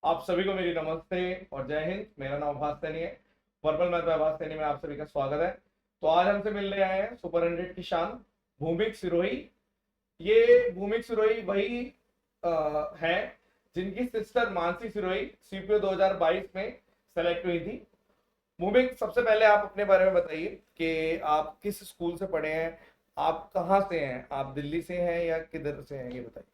आप सभी को मेरी नमस्ते और जय हिंद। मेरा नाम अभास सैनी है। वर्बल मैथ अभास सैनी में आप सभी का स्वागत है। तो आज हमसे मिलने आए हैं सुपर 100 की शान भूमिक सिरोही। ये भूमिक सिरोही वही है जिनकी सिस्टर मानसी सिरोही सीपीओ 2022 में सेलेक्ट हुई थी। भूमिक, सबसे पहले आप अपने बारे में बताइए कि आप किस स्कूल से पढ़े हैं, आप कहाँ से हैं, आप दिल्ली से हैं या किधर से हैं, ये बताइए।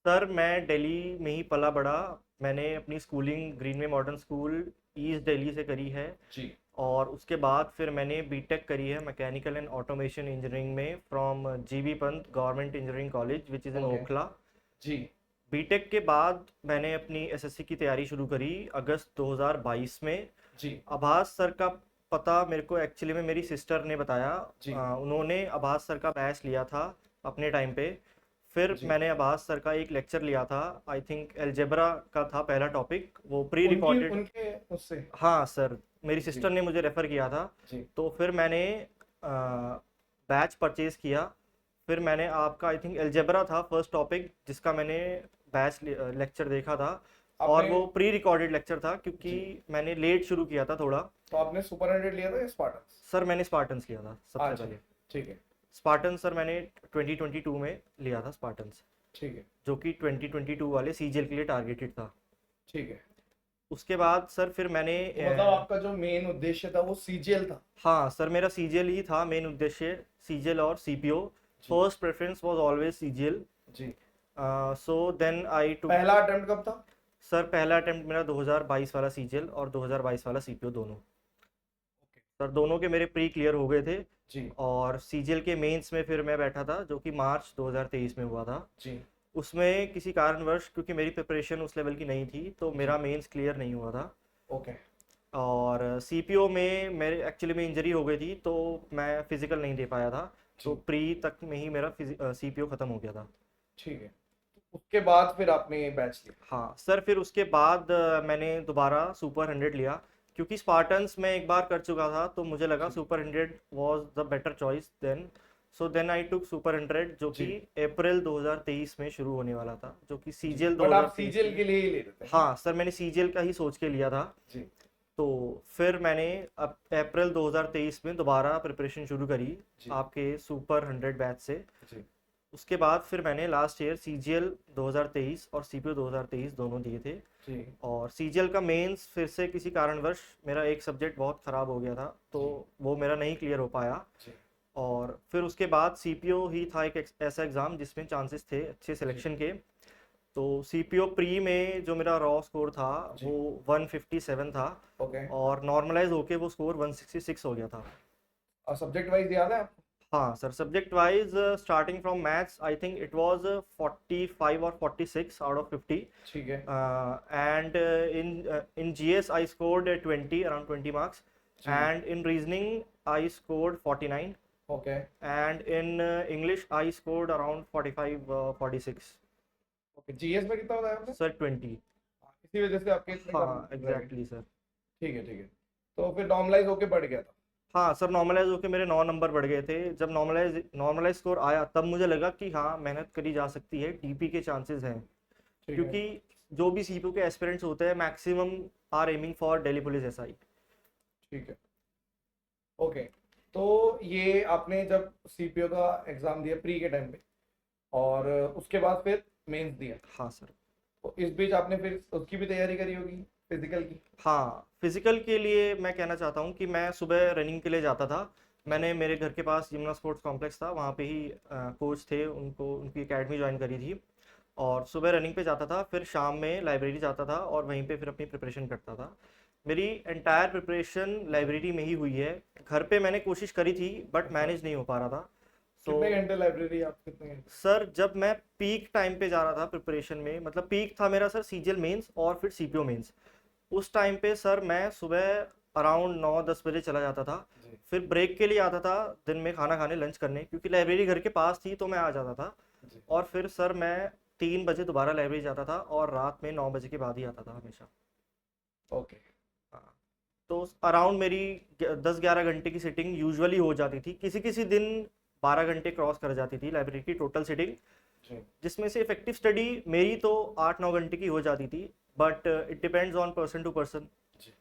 सर मैं दिल्ली में ही पला बड़ा। मैंने अपनी स्कूलिंग ग्रीन वे मॉडर्न स्कूल ईस्ट दिल्ली से करी है। जी। और उसके बाद फिर मैंने बीटेक करी है मैकेनिकल एंड ऑटोमेशन इंजीनियरिंग में from GB Pant government engineering college which is in okay. Okhla. जी। बीटेक के बाद मैंने अपनी एसएससी की तैयारी शुरू करी अगस्त 2022 में। जी। आभास सर का पता मेरे को एक्चुअली में मेरी सिस्टर ने बताया। जी। उन्होंने आभास सर का बैच लिया था अपने टाइम पे। फिर जी। मैंने आभास सर का एक लेक्चर लिया था। आई थिंक एलजेब्रा का था पहला टॉपिक, वो प्री उनकी रिकॉर्डेड। उनके उससे। हाँ सर, मेरी जी। सिस्टर ने मुझे रेफ़र किया था। जी। तो फिर मैंने बैच परचेज़ किया। फिर मैंने आपका आई थिंक एलजेब्रा था फर्स्ट टॉपिक जिसका मैंने बैच लेक्चर देखा था। और आपने। वो प्री रिकॉर्डेड लेक्चर था क्योंकि जी। मैंने लेट शुरू किया था थोड़ा। तो आपने सुपर 100 लिया था या स्पार्टन्स? सर मैंने स्पार्टन्स लिया था सबसे अच्छा। पहले। ठीक है। स्पार्टन सर मैंने 2022 में लिया था स्पार्टन्स, ठीक है। जो कि 2022 वाले सीजीएल के लिए टारगेटेड था। ठीक है। उसके बाद सर फिर मैंने तो मतलब आपका जो मेन उद्देश्य था वो सीजीएल था? हाँ सर, मेरा सीजीएल ही था मेन उद्देश्य, सीजीएल और सीपीओ। जी। First preference was always CGL. जी। So then I took. पहला अटेम्प्ट कब था? सर पहला अटेम्प्ट मेरा 2022 वाला सीजीएल और 2022 वाला सीपीओ दोनों। ओके। सर दोनों के मेरे प्री क्लियर हो गए थे। जी। और सीजीएल के मेंस में फिर मैं बैठा था जो कि मार्च 2023 में हुआ था। जी। उसमें किसी कारणवश क्योंकि मेरी प्रिपरेशन उस लेवल की नहीं थी तो जी। मेरा मेंस क्लियर नहीं हुआ था। ओके। और सीपीओ में मेरे एक्चुअली में इंजरी हो गई थी तो मैं फिज़िकल नहीं दे पाया था। तो जी। प्री तक में ही मेरा सीपीओ ख़त्म हो गया था। ठीक है। उसके बाद फिर आपने बैच लिया? हाँ सर, फिर उसके बाद मैंने दोबारा सुपर 100 लिया क्योंकि स्पार्टन्स में एक बार कर चुका था तो मुझे लगा जी। Super 100 was the better choice then. So then I took super 100 जो कि जी। अप्रैल 2023 में शुरू होने वाला था, जो कि जी, सीजीएल बट आप 2023 के सीजीएल लिए। के लिए ही ले रहे थे, है ना? हाँ सर, मैंने सीजीएल का ही सोच के लिया था। जी। तो फिर मैंने अब अप्रैल 2023 में दोबारा प्रिपरेशन शुरू करी जी। आपके सुपर 100 बैच से। जी। उसके बाद फिर मैंने लास्ट ईयर सीजीएल 2023 और सीपीओ 2023 दोनों दिए थे। जी। और सीजीएल का मेंस फिर से किसी कारणवश मेरा एक सब्जेक्ट बहुत ख़राब हो गया था तो जी। वो मेरा नहीं क्लियर हो पाया। जी। और फिर उसके बाद सीपीओ ही था एक ऐसा एग्ज़ाम जिसमें चांसेस थे अच्छे जी। सिलेक्शन के। तो सीपीओ प्री में जो मेरा रॉ स्कोर था जी। वो 157 था। ओके। और नॉर्मलाइज होके वो स्कोर 166 हो गया था। और सब्जेक्ट वाइज याद है आपको? हाँ sir, subject wise starting from maths I think it was 45 और 46 आउट ऑफ 50। ठीक है। And in GS I scored 20 around 20 marks. जी। And in reasoning I scored 49। Okay. And in English I scored around 45 46। Okay, GS में कितना बताया आपने? Sir 20। हाँ, इसी वजह से आपके इतने कम हाँ रह गए। Exactly sir. ठीक है। ठीक है। तो फिर नॉर्मलाइज होके बढ़ गया था? हाँ सर, नॉर्मलाइज होके मेरे 9 नंबर बढ़ गए थे। जब नॉर्मलाइज स्कोर आया तब मुझे लगा कि हाँ मेहनत करी जा सकती है, टीपी के चांसेस हैं। ठीक है। क्योंकि जो भी सीपीयू के एस्पिरेंट्स होते हैं maximum are aiming for Delhi police SI. ठीक है। ओके। तो ये आपने जब सीपीओ का एग्जाम दिया प्री के टाइम पे, और उसके बाद फिर मेंस दिया, हाँ सर। तो इस बीच आपने फिर उसकी भी तैयारी करी होगी, फिजिकल की? हाँ, फिजिकल के लिए मैं कहना चाहता हूँ कि मैं सुबह रनिंग के लिए जाता था। जी। मैंने मेरे घर के पास जिमना स्पोर्ट्स कॉम्प्लेक्स था, वहाँ पे ही कोच थे, उनको उनकी एकेडमी ज्वाइन करी थी। और सुबह रनिंग पे जाता था, फिर शाम में लाइब्रेरी जाता था और वहीं पे फिर अपनी प्रिपरेशन करता था। मेरी एंटायर प्रिपरेशन लाइब्रेरी में ही हुई है। घर पे मैंने कोशिश करी थी बट अच्छा। मैनेज नहीं हो पा रहा था। सो कितने घंटे लाइब्रेरी, आप कितने घंटे? सर जब मैं पीक टाइम पे जा रहा था प्रिपरेशन में, मतलब पीक था मेरा सर सीजीएल मेंस और फिर सीपीओ मेंस, उस टाइम पे सर मैं सुबह अराउंड 9-10 बजे चला जाता था। जी। फिर ब्रेक के लिए आता था दिन में खाना खाने, लंच करने, क्योंकि लाइब्रेरी घर के पास थी तो मैं आ जाता था। जी। और फिर सर मैं 3 बजे दोबारा लाइब्रेरी जाता था और रात में 9 बजे के बाद ही आता था हमेशा। ओके। हाँ, तो अराउंड मेरी 10-11 घंटे की सिटिंग यूजुअली हो जाती थी, किसी किसी दिन 12 घंटे क्रॉस कर जाती थी लाइब्रेरी की टोटल सिटिंग। जी जिसमें से इफेक्टिव स्टडी मेरी तो 8-9 घंटे की हो जाती थी, but it depends on person to person. जी।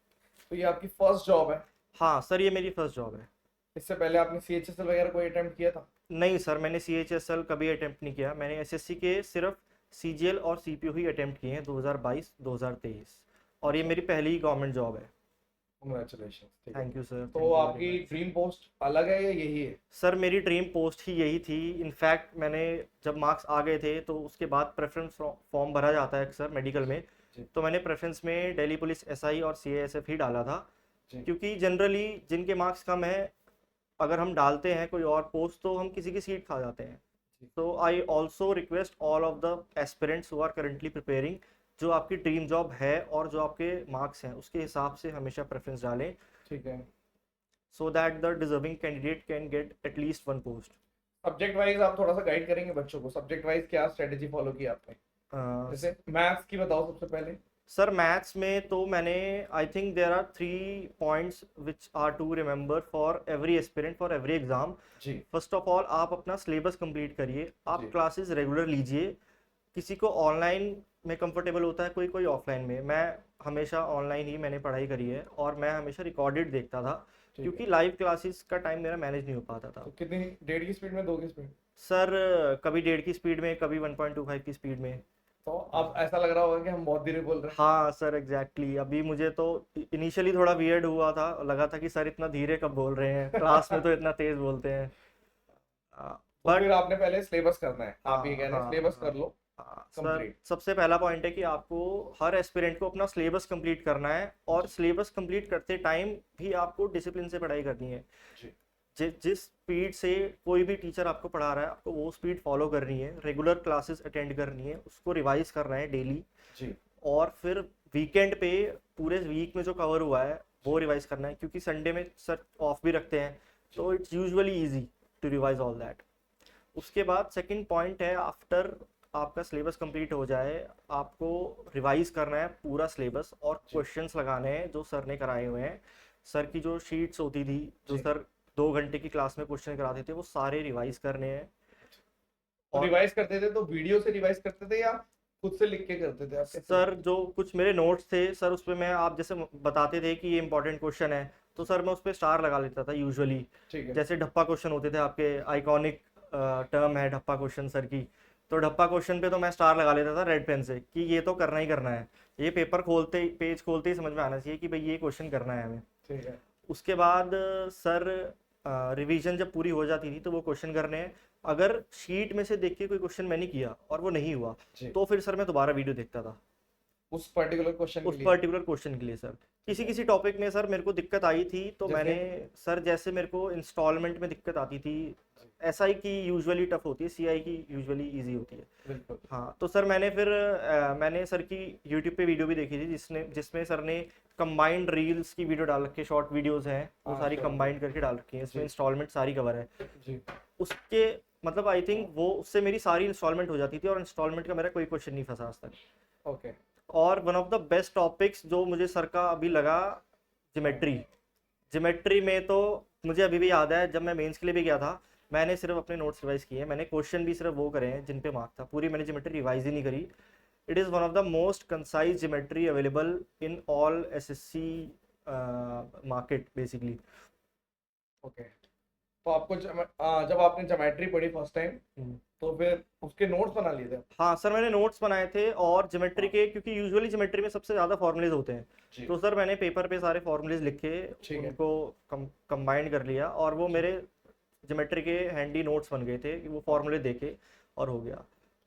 तो ये आपकी फर्स्ट जॉब है? हाँ सर, ये मेरी फर्स्ट जॉब है। इससे पहले आपने CHSL वगैरह कोई अटेम्प्ट किया था? नहीं सर, मैंने CHSL कभी अटेम्प्ट नहीं किया। मैंने SSC के सिर्फ CGL और CPO ही अटेम्प्ट किए हैं 2022-2023, और ये अच्छा, मेरी पहली गवर्नमेंट जॉब है। कंग्रेचुलेशन। ठीक है। थैंक यू सर, तो थैंक यू वेरी आपकी मच। ड्रीम पोस्ट अलग है या यही है? सर मेरी ड्रीम पोस्ट ही यही थी। इनफैक्ट मैंने, जब मार्क्स आ गए थे तो उसके बाद प्रेफरेंस फॉर्म भरा जाता है सर मेडिकल में, जी तो मैंने प्रेफरेंस में दिल्ली पुलिस SI और CISF ही डाला था। जी क्योंकि जनरली जिनके मार्क्स कम है, अगर हम डालते हैं कोई और पोस्ट तो हम किसी की सीट खा जाते हैं। जी। तो I also request all of the aspirants who are currently preparing, जो आपकी ड्रीम जॉब है और जो आपके मार्क्स हैं उसके हिसाब से हमेशा प्रेफरेंस डालें, ठीक है। so that the deserving candidate can get at least one post. Subject wise आप थोड़ा सा गाइड करेंगे बच्चों को? सब्जेक्ट वाइज क्या स्ट्रेटेजी फॉलो की आपने? जैसे मैथ्स की बताओ सबसे पहले। सर मैथ्स में तो मैंने, I think there are 3 points which are to remember for every aspirant for every exam. जी फर्स्ट ऑफ ऑल, आप अपना सिलेबस कंप्लीट करिए, आप जी क्लासेस रेगुलर लीजिए। किसी को ऑनलाइन में कंफर्टेबल होता है, कोई कोई ऑफलाइन में। मैं हमेशा ऑनलाइन ही मैंने पढ़ाई करी है, और मैं हमेशा रिकॉर्डेड देखता था, ठीक क्योंकि है। लाइव क्लासेस का टाइम मेरा मैनेज नहीं हो पाता था। तो कितनी, 1.5 की स्पीड में, 2 की स्पीड? सर कभी 1.5 की स्पीड में, कभी 1.25 की स्पीड में। तो अब ऐसा लग रहा होगा कि हम बहुत धीरे बोल रहे हैं। हाँ सर, एग्जैक्टली। अभी मुझे तो इनिशियली थोड़ा वियर्ड हुआ था, लगा था कि सर इतना धीरे कब बोल रहे हैं, क्लास में तो इतना तेज बोलते हैं। तो बट फिर आपने पहले सिलेबस करना है, आप ये हाँ कह रहे हैं हाँ सिलेबस हाँ कर लो सर, कंप्लीट। सबसे पहला पॉइंट है कि आपको हर एस्पिरेंट को अपना सिलेबस कंप्लीट करना है, और सिलेबस कंप्लीट करते टाइम भी आपको डिसिप्लिन से पढ़ाई करनी है। जी जिस स्पीड से कोई भी टीचर आपको पढ़ा रहा है, आपको वो स्पीड फॉलो करनी है, रेगुलर क्लासेस अटेंड करनी है, उसको रिवाइज करना है डेली। जी और फिर वीकेंड पे पूरे वीक में जो कवर हुआ है वो रिवाइज करना है, क्योंकि संडे में सर ऑफ भी रखते हैं, तो it's usually easy to revise all that. उसके बाद सेकंड पॉइंट है, आफ्टर आपका सिलेबस कंप्लीट हो जाए, आपको रिवाइज करना है पूरा सिलेबस, और जी क्वेश्चंस लगाने हैं जो सर ने कराए हुए हैं। सर की जो शीट्स होती थी, जो जी। सर 2 घंटे की क्लास में क्वेश्चन कराते थे, वो सारे रिवाइज करने हैं। तो और रिवाइज करते थे तो वीडियो से रिवाइज करते थे या खुद से लिख के करते थे? आप कैसे सर करते जो कुछ मेरे नोट्स थे सर, उस पर मैं, आप जैसे बताते थे कि ये इंपॉर्टेंट क्वेश्चन है, तो सर मैं उस पर स्टार लगा लेता था यूजुअली। थे? ठीक है। जैसे ढप्पा क्वेश्चन होते थे, आपके आइकॉनिक टर्म है ढप्पा क्वेश्चन सर की, तो ढप्पा क्वेश्चन पे तो मैं स्टार लगा लेता था रेड पेन से, कि ये तो करना ही करना है, ये पेपर खोलते ही, पेज खोलते ही समझ में आना चाहिए कि भाई ये क्वेश्चन करना है हमें। ठीक है। उसके बाद सर रिवीजन जब पूरी हो जाती थी तो वो क्वेश्चन करने हैं। अगर शीट में से देख के कोई क्वेश्चन मैंने किया और वो नहीं हुआ, जी तो फिर सर मैं दोबारा वीडियो देखता था उस पर्टिकुलर क्वेश्चन के उस लिए? पर्टिकुलर क्वेश्चन के लिए। सर किसी किसी टॉपिक में सर मेरे को दिक्कत आई थी, तो जैसे? मैंने, सर जैसे मेरे को इंस्टॉलमेंट में दिक्कत आती थी, SI की यूजुअली टफ होती है, CI की यूजुअली इजी होती है। बिल्कुल। हाँ, तो सर मैंने फिर मैंने सर की यूट्यूब पे वीडियो भी देखी थी, जिसमें सर ने कंबाइंड रील्स की वीडियो डाल रखी है, शॉर्ट वीडियोस हैं वो हाँ, सारी sure. कंबाइंड करके डाल रखी है, इसमें जी इंस्टॉलमेंट सारी कवर है। जी। उसके मतलब आई थिंक वो, उससे मेरी सारी इंस्टॉलमेंट हो जाती थी, और इंस्टॉलमेंट का मेरा कोई क्वेश्चन नहीं फंसा आज तक। ओके। और one of the best topics जो मुझे सर का अभी लगा, ज्योमेट्री। ज्योमेट्री में तो मुझे अभी भी याद है, जब मैं मेंस के लिए भी गया था, मैंने सिर्फ अपने नोट्स रिवाइज किए हैं, मैंने क्वेश्चन भी सिर्फ वो करे हैं जिन पे मार्क था, पूरी मैंने ज्योमेट्री रिवाइज ही नहीं करी। It is one of the most concise geometry available in all SSC market basically. Okay. तो आपको जब आपने ज्योमेट्री पढ़ी फर्स्ट टाइम, तो फिर उसके नोट्स बना लिए थे? हाँ सर, मैंने नोट्स बनाए थे, और ज्योमेट्री के, क्योंकि यूजुअली ज्योमेट्री में सबसे ज़्यादा फॉर्मूलेज होते हैं, जी तो सर मैंने पेपर पे सारे फॉर्मूलेज लिखे, ठीक है। उनको कंबाइंड कर लिया, और वो मेरे ज्योमेट्री के हैंडी नोट्स बन गए थे, कि वो फॉर्मूले देखे और हो गया।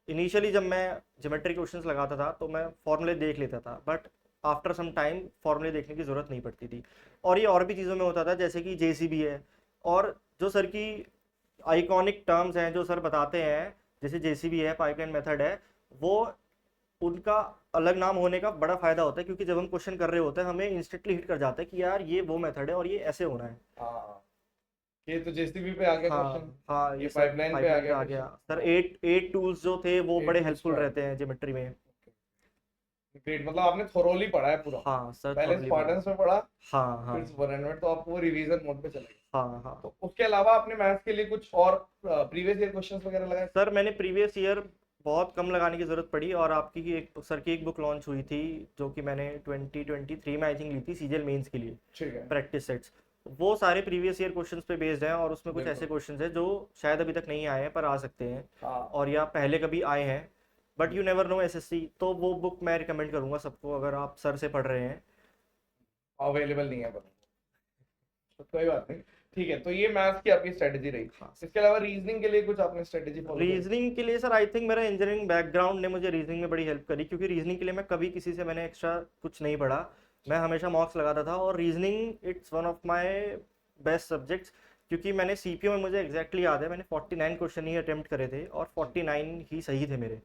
इनिशियली जब मैं ज्योमेट्री क्वेश्चंस लगाता था तो मैं फॉर्मूले देख लेता था, बट आफ्टर सम टाइम फॉर्मूले देखने की ज़रूरत नहीं पड़ती थी। और ये और भी चीज़ों में होता था, जैसे कि JCB है, और जो सर की आइकॉनिक टर्म्स हैं जो सर बताते हैं, जैसे JCB है, पाइपलाइन मेथड है, वो उनका अलग नाम होने का बड़ा फायदा होता है, क्योंकि जब हम क्वेश्चन कर रहे होते हैं हमें इंस्टेंटली हिट कर जाता है कि यार ये वो मेथड है और ये ऐसे होना है। हाँ, ये तो JCB पे आ गया क्वेश्चन, हाँ हाँ, ये ये सर पाइपलाइन पे आ पाइपलाइन पे गया आ गया क्वेश्चन। सर। 8 टूल्स जो थे वो 8 बड़े tools हेल्पफुल पे आ रहते हैं ज्योमेट्री में। ग्रेट। मतलब आपने थोरोली पढ़ा है पूरा? हाँ सर, पहले thoroughly पढ़ा। स्पार्टन्स में पढ़ा, हाँ हाँ फिर सुपरएनवेट, तो आपको वो रिवीजन मोड पे चले गए। हाँ हाँ तो उसके अलावा आपने मैथ्स के लिए कुछ और प्रीवियस ईयर क्वेश्चंस वगैरह लगाए? सर, मैंने प्रीवियस ईयर बहुत कम लगाने की ज़रूरत पड़ी, और आपकी एक सर की एक बुक लॉन्च हुई थी जो कि मैंने 2023 में आई थिंक ली थी, सीजीएल मेंस के लिए, ठीक है। Practice sets. वो सारे प्रीवियस ईयर क्वेश्चंस पे बेस्ड हैं, और उसमें कुछ ऐसे बिल्कुल। क्वेश्चंस हैं जो शायद अभी तक नहीं आए हैं पर आ सकते हैं, हाँ। और या पहले कभी आए हैं, but you never no SSC. तो वो बुक मैं रिकमेंड करूंगा सबको, अगर आप सर से पढ़ रहे हैं। अवेलेबल नहीं है पर, तो कोई बात नहीं। ठीक है, तो ये मैथ्स की आपकी स्ट्रेटेजी रही। हाँ, इसके अलावा रीजनिंग के लिए कुछ आपने स्ट्रेटेजी फॉलो करी? रीजनिंग के लिए सर आई थिंक मेरा इंजीनियरिंग बैकग्राउंड ने मुझे रीजनिंग में बड़ी हेल्प करी, क्योंकि रीजनिंग के लिए मैं कभी किसी से मैंने एक्स्ट्रा कुछ नहीं पढ़ा, मैं हमेशा मॉक्स लगाता था, और reasoning it's one of my best subjects, क्योंकि मैंने सीपीओ में, मुझे एग्जैक्टली याद है, मैंने 49 क्वेश्चन ही अटेम्प्ट करे थे और 49 ही सही थे मेरे।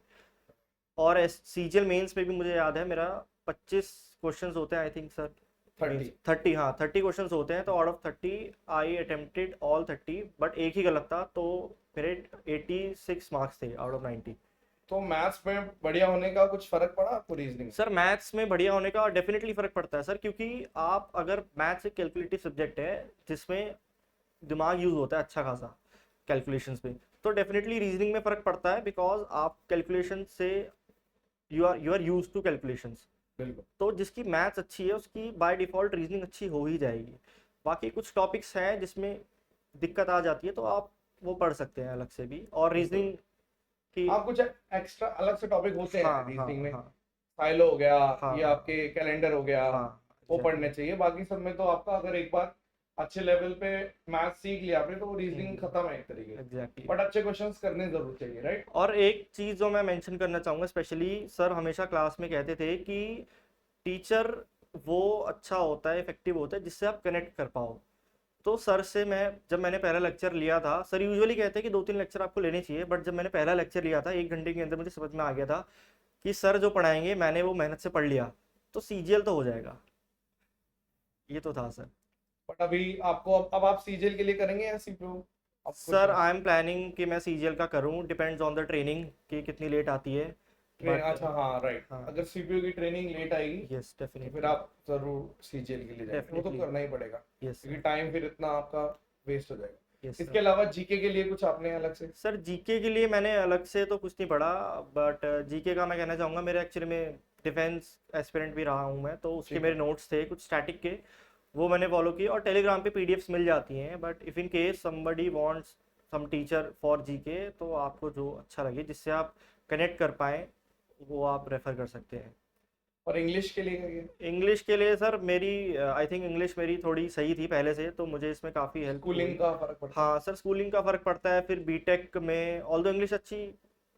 और सीजीएल मेंस में भी मुझे याद है मेरा 25 क्वेश्चंस होते हैं आई थिंक सर, 30। 30, हाँ 30 क्वेश्चंस होते हैं, तो out of 30 I attempted all 30, but एक ही गलत था, तो मेरे 86 मार्क्स थे आउट ऑफ 90। तो मैथ्स में बढ़िया होने का कुछ फर्क पड़ा आपको रीजनिंग? सर मैथ्स में बढ़िया होने का डेफिनेटली फर्क पड़ता है सर, क्योंकि आप अगर मैथ्स एक कैलकुलेटिव सब्जेक्ट है जिसमें दिमाग यूज होता है अच्छा खासा कैलकुलेशंस में, तो डेफिनेटली रीजनिंग में फर्क पड़ता है, बिकॉज आप कैलकुलेशन से you are use to calculations. बिल्कुल। तो जिसकी मैथ्स अच्छी है उसकी बाय डिफॉल्ट रीजनिंग अच्छी हो ही जाएगी। बाकी कुछ टॉपिक्स हैं जिसमें दिक्कत आ जाती है, तो आप वो पढ़ सकते हैं अलग से भी, और बिल्कुल। रीजनिंग की। हाँ, कुछ एक्स्ट्रा अलग से टॉपिक होते हैं हाँ हाँ रीजनिंग में। हाँ फाइलो हो गया, हाँ या हाँ आपके कैलेंडर हो गया, हाँ, वो एग्जैक्टली। पढ़ने चाहिए। बाकी सब में तो आपका अगर एक बार अच्छे लेवल पे मैथ्स सीख लिया आपने तो रीजनिंग खत्म है एक तरीके से। एग्जैक्टली। बट अच्छे क्वेश्चंस करने जरूर चाहिए, राइट? और एक चीज़ जो मैं मेंशन करना चाहूँगा, स्पेशली सर हमेशा क्लास में कहते थे कि टीचर वो अच्छा होता है, इफेक्टिव होता है जिससे आप कनेक्ट कर पाओ। तो सर से मैं, जब मैंने पहला लेक्चर लिया था, सर यूजुअली कहते हैं कि 2-3 लेक्चर आपको लेने चाहिए, बट जब मैंने पहला लेक्चर लिया था 1 घंटे के अंदर मुझे समझ में आ गया था कि सर जो पढ़ाएंगे मैंने वो मेहनत से पढ़ लिया, तो सीजीएल तो हो जाएगा। ये तो था सर। बट अभी आपको अब आप सीजीएल के लिए करेंगे या सीपीयू? आप कुछ सर आई एम प्लानिंग कि मैं सीजीएल का करूं, डिपेंड्स ऑन द ट्रेनिंग कि कितनी लेट आती है, ट्रेन, बट अच्छा हाँ राइट, हाँ, अगर सीपीयू की ट्रेनिंग लेट आएगी यस तो फिर डेफिनेटली। आप जरूर सीजीएल के लिए जाएंगे, वो तो डेफिनेटली। करना ही पड़ेगा यस क्योंकि सर। टाइम फिर इतना आपका वेस्ट हो जाएगा। यस इसके सर। अलावा जीके के लिए कुछ आपने अलग से? सर जीके के लिए मैंने अलग से तो कुछ नहीं पढ़ा, बट जीके का मैं कहना चाहूँगा, मेरे एक्चुअली में डिफेंस एस्पिरेंट भी रहा हूँ मैं, तो उसके ठीक मेरे है। नोट्स थे कुछ स्टैटिक के, वो मैंने फॉलो किए, और टेलीग्राम पे पीडीएफ्स मिल जाती हैं, but if in case somebody wants some teacher for GK, तो आपको जो अच्छा लगे जिससे आप कनेक्ट कर पाएँ वो आप रेफ़र कर सकते हैं। और इंग्लिश के लिए करिए। इंग्लिश के लिए सर मेरी आई थिंक इंग्लिश मेरी थोड़ी सही थी पहले से, तो मुझे इसमें काफ़ी हेल्प स्कूलिंग हुई। का फर्क पड़ता है? हाँ सर, स्कूलिंग का फ़र्क पड़ता है, फिर बीटेक में ऑल्दो इंग्लिश अच्छी,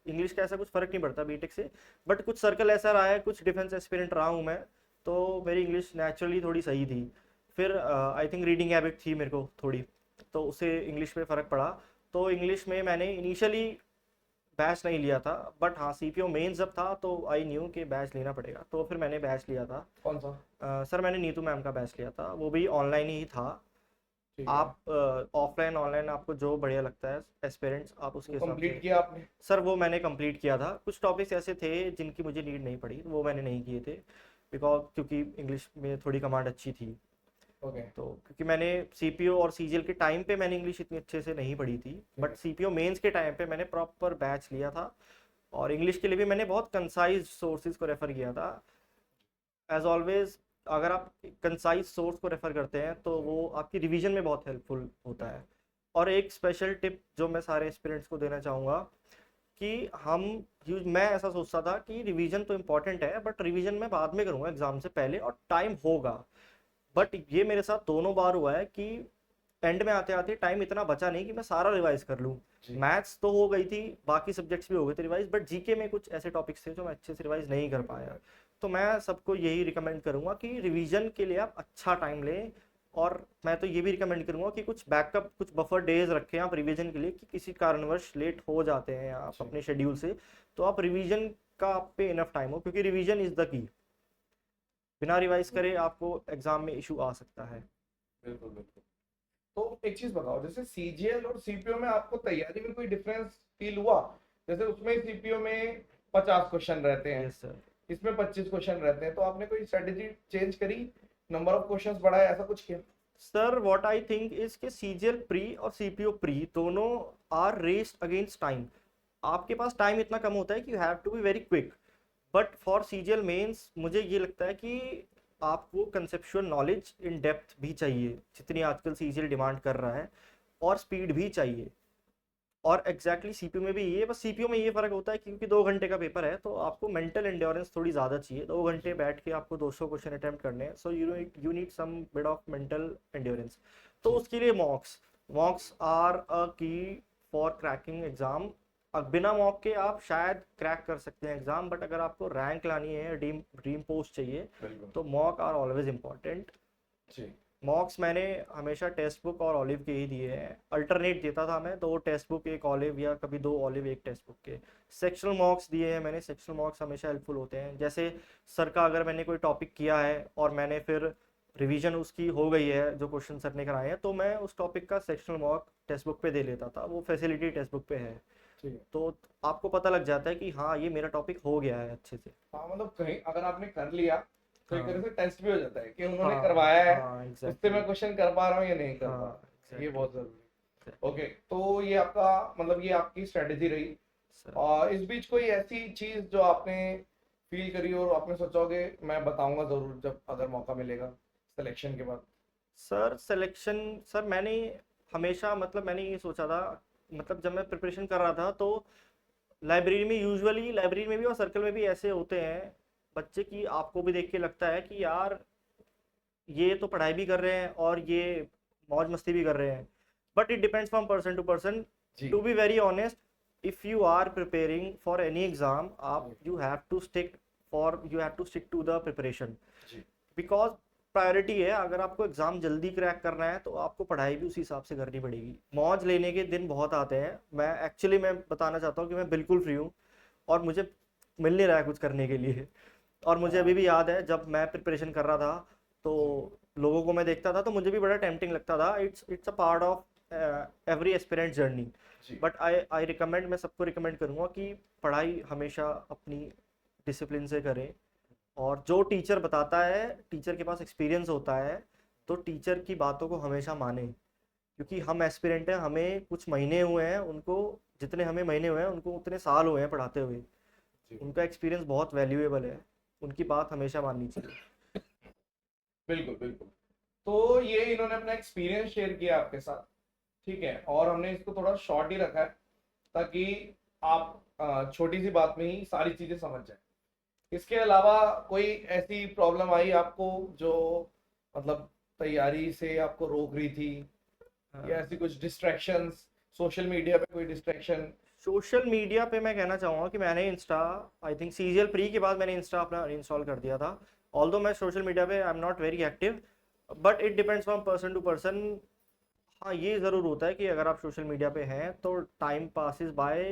इंग्लिश का ऐसा कुछ फ़र्क नहीं पड़ता बीटेक से, बट कुछ सर्कल ऐसा रहा है, कुछ डिफेंस एस्पिरेंट रहा हूँ मैं, तो मेरी इंग्लिश नेचुरली थोड़ी सही थी। फिर आई थिंक रीडिंग हैबिट थी मेरे को थोड़ी, तो उससे इंग्लिश में फ़र्क पड़ा। तो इंग्लिश में मैंने इनिशियली बैच नहीं लिया था, बट हाँ सीपीओ मेंस जब था तो आई न्यू कि बैच लेना पड़ेगा, तो फिर मैंने बैच लिया था। कौन सा? सर मैंने नीतू मैम का बैच लिया था, वो भी ऑनलाइन ही था। ठीक है। आप ऑफलाइन ऑनलाइन आपको जो बढ़िया लगता है एस्पिरेंट्स, आप वो उसके हिसाब कंप्लीट से। किया आपने? सर वो मैंने कंप्लीट किया था, कुछ टॉपिक्स ऐसे थे जिनकी मुझे नीड नहीं पड़ी, वो मैंने नहीं किए थे, बिकॉज क्योंकि इंग्लिश में थोड़ी कमांड अच्छी थी। ओके। तो क्योंकि मैंने सीपीओ और सीजीएल के टाइम पे मैंने इंग्लिश इतनी अच्छे से नहीं पढ़ी थी, बट है। सीपीओ मेंस के टाइम पे मैंने प्रॉपर बैच लिया था, और इंग्लिश के लिए भी मैंने बहुत कंसाइज सोर्सेज को रेफ़र किया था। एज ऑलवेज अगर आप कंसाइज सोर्स को रेफ़र करते हैं तो वो आपकी रिवीजन में बहुत हेल्पफुल होता है। और एक स्पेशल टिप जो मैं सारे एस्पिरेंट्स को देना चाहूँगा कि मैं ऐसा सोचता था कि रिवीजन तो इम्पॉर्टेंट है, बट रिवीजन मैं बाद में करूँगा एग्ज़ाम से पहले, और टाइम होगा, बट ये मेरे साथ दोनों बार हुआ है कि एंड में आते आते टाइम इतना बचा नहीं कि मैं सारा रिवाइज कर लूँ। जी। मैथ्स तो हो गई थी, बाकी सब्जेक्ट्स भी हो गए थे रिवाइज, बट जीके में कुछ ऐसे टॉपिक्स थे जो मैं अच्छे से रिवाइज नहीं कर पाया। तो मैं सबको यही रिकमेंड करूंगा कि रिवीजन के लिए आप अच्छा टाइम लें, और मैं तो ये भी रिकमेंड करूंगा कि कुछ बैकअप, कुछ बफर डेज रखें आप रिवीजन के लिए, कि किसी कारणवश लेट हो जाते हैं आप जी। अपने शेड्यूल से, तो आप रिवीजन का आप पे इनफ टाइम हो, क्योंकि रिवीजन इज द की। बिना रिवाइज करे आपको एग्जाम में इशू आ सकता है। बिल्कुल बिल्कुल। तो एक चीज बताओ, जैसे सीजीएल और सीपीओ में आपको तैयारी में कोई डिफरेंस फील हुआ? जैसे उसमें सीपीओ में 50 क्वेश्चन रहते हैं, यस सर। इसमें 25 क्वेश्चन रहते हैं, तो आपने कोई स्ट्रेटेजी चेंज करी, नंबर ऑफ क्वेश्चंस बढ़ाया, ऐसा कुछ किया? Sir what I think is कि सीजीएल प्री और सीपीओ प्री दोनों आर रेस्ड अगेंस्ट टाइम। आपके पास टाइम इतना कम होता है कि you have to be very quick. But for CGL mains मुझे ये लगता है कि आपको कंसेप्चुअल नॉलेज इन डेप्थ भी चाहिए, जितनी आजकल सीजीएल डिमांड कर रहा है, और स्पीड भी चाहिए। और एग्जैक्टली सीपीयू में भी ये, बस सीपीयू में ये फर्क होता है कि क्योंकि 2 घंटे का पेपर है तो आपको मेंटल एंड्योरेंस थोड़ी ज़्यादा चाहिए। 2 घंटे बैठ के आपको 200 क्वेश्चन अटेम्प्ट करने हैं, so you need some bit of mental endurance. तो जी उसके लिए mocks mocks are a key for cracking exam. बिना मॉक के आप शायद क्रैक कर सकते हैं एग्जाम, बट अगर आपको रैंक लानी है, ड्रीम ड्रीम पोस्ट चाहिए, बिल्कुल। तो मॉक आर ऑलवेज इम्पॉर्टेंट। जी मॉक्स मैंने हमेशा टेक्स्ट बुक और ऑलिव के ही दिए हैं, अल्टरनेट देता था मैं, 2 टेक्स्ट बुक 1 ऑलिव, या कभी 2 ऑलिव 1 टेक्स्ट बुक के। सेक्शनल मॉक्स दिए हैं मैंने, सेक्शनल मॉक्स हमेशा हेल्पफुल होते हैं। जैसे सर का अगर मैंने कोई टॉपिक किया है और मैंने फिर रिवीजन उसकी हो गई है, जो क्वेश्चन सर ने कराए हैं, तो मैं उस टॉपिक का सेक्शनल मॉक टेक्स्ट बुक पे दे लेता था, वो फैसिलिटी टेक्स्ट बुक पे है। ठीक है। तो आपको पता लग जाता है कि हाँ ये मेरा टॉपिक हो गया है अच्छे से। हाँ मतलब कहीं अगर आपने कर लिया तो एक तरह हाँ से टेस्ट भी हो जाता है कि उन्होंने हाँ करवाया है, हाँ उससे मैं एग्जैक्टली। क्वेश्चन कर पा रहा हूँ या नहीं कर पा हाँ रहा हूँ, ये एग्जैक्टली। बहुत जरूरी है। ओके, तो ये आपका मतलब ये आपकी स्ट्रेटेजी रही। सर और इस बीच कोई ऐसी चीज जो आपने फील करी और आपने सोचोगे मैं बताऊंगा जरूर जब अगर मौका मिलेगा सिलेक्शन के बाद? सर सिलेक्शन, सर मैंने हमेशा, मतलब मैंने ये सोचा था, मतलब जब मैं प्रिपरेशन कर रहा था तो लाइब्रेरी में, यूजुअली लाइब्रेरी में भी और सर्कल में भी ऐसे होते हैं बच्चे कि आपको भी देख के लगता है कि यार ये तो पढ़ाई भी कर रहे हैं और ये मौज मस्ती भी कर रहे हैं। But it depends from person to person. जी to be very honest, if you are preparing for any exam, आप you have to stick to the preparation. जी बिकॉज प्रायोरिटी है, अगर आपको एग्जाम जल्दी क्रैक करना है तो आपको पढ़ाई भी उसी हिसाब से करनी पड़ेगी। मौज लेने के दिन बहुत आते हैं, मैं बताना चाहता हूँ कि मैं बिल्कुल फ्री हूँ और मुझे मिल नहीं रहा है कुछ करने के लिए। और मुझे अभी हाँ, भी याद है जब मैं प्रिपरेशन कर रहा था तो जी लोगों को मैं देखता था तो मुझे भी बड़ा टेम्पटिंग लगता था। It's a part of every aspirant journey. जी बट आई रिकमेंड, मैं सबको रिकमेंड करूँगा कि पढ़ाई हमेशा अपनी डिसिप्लिन से करें। और जो टीचर बताता है, टीचर के पास एक्सपीरियंस होता है, तो टीचर की बातों को हमेशा माने। क्योंकि हम एस्पिरेंट हैं, हमें कुछ महीने हुए हैं, उनको जितने हमें महीने हुए हैं उनको उतने साल हुए हैं पढ़ाते हुए। जी उनका एक्सपीरियंस बहुत वैल्यूएबल है, उनकी बात हमेशा माननी चाहिए। बिल्कुल बिल्कुल। तो ये इन्होंने अपना एक्सपीरियंस शेयर किया आपके साथ, ठीक है, और हमने इसको थोड़ा शॉर्ट ही रखा है ताकि आप छोटी सी बात में ही सारी चीजें समझ जाए। इसके अलावा कोई ऐसी प्रॉब्लम आई आपको जो मतलब तैयारी से आपको रोक रही थी, या ऐसी कुछ डिस्ट्रैक्शंस, सोशल मीडिया पे कोई डिस्ट्रैक्शन? सोशल मीडिया पे मैं कहना चाहूँगा कि मैंने Insta, I think CGL pre के बाद मैंने इंस्टा अपना इंस्टॉल कर दिया था। ऑल्दो मैं सोशल मीडिया पे I am not very active, but it depends from person to person. हाँ ये ज़रूर होता है कि अगर आप सोशल मीडिया पे हैं तो time passes by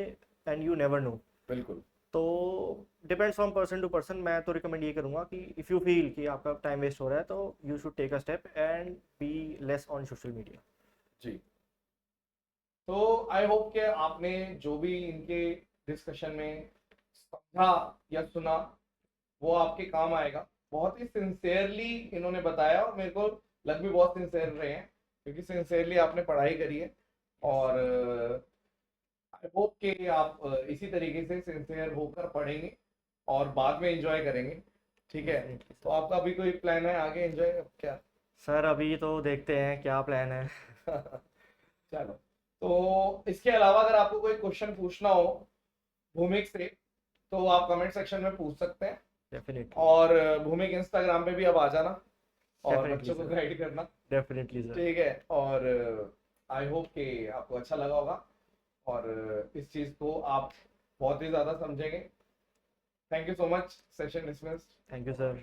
and you never know. बिल्कुल। तो depends from person to person. मैं तो रिकमेंड ये करूँगा कि इफ़ यू फील कि आपका टाइम वेस्ट हो रहा है तो you should take a step and be less on social media. जी, तो आई होप कि आपने जो भी इनके डिस्कशन में समझा या सुना वो आपके काम आएगा। बहुत ही सिंसियरली इन्होंने बताया और मेरे को लग भी बहुत सिंसियर रहे हैं, क्योंकि सिंसियरली आपने पढ़ाई करी है। और आई होप कि आप इसी तरीके से सिंसियर होकर पढ़ेंगे और बाद में एंजॉय करेंगे, ठीक है। डेफिनेटली तो सर। आपका अभी कोई प्लान है आगे एंजॉय क्या? सर अभी तो देखते हैं क्या प्लान है। चलो, तो इसके अलावा अगर आपको कोई क्वेश्चन पूछना हो भूमिक से तो आप कमेंट सेक्शन में पूछ सकते हैं। डेफिनेटली। और भूमिक इंस्टाग्राम पे भी अब आ जाना और डेफिनेटली बच्चों को सर। गाइड करना, डेफिनेटली सर। ठीक है। और आई होप कि आपको अच्छा लगा होगा और इस चीज़ को आप बहुत ही ज़्यादा समझेंगे। Thank you so much, session dismissed. Thank you sir.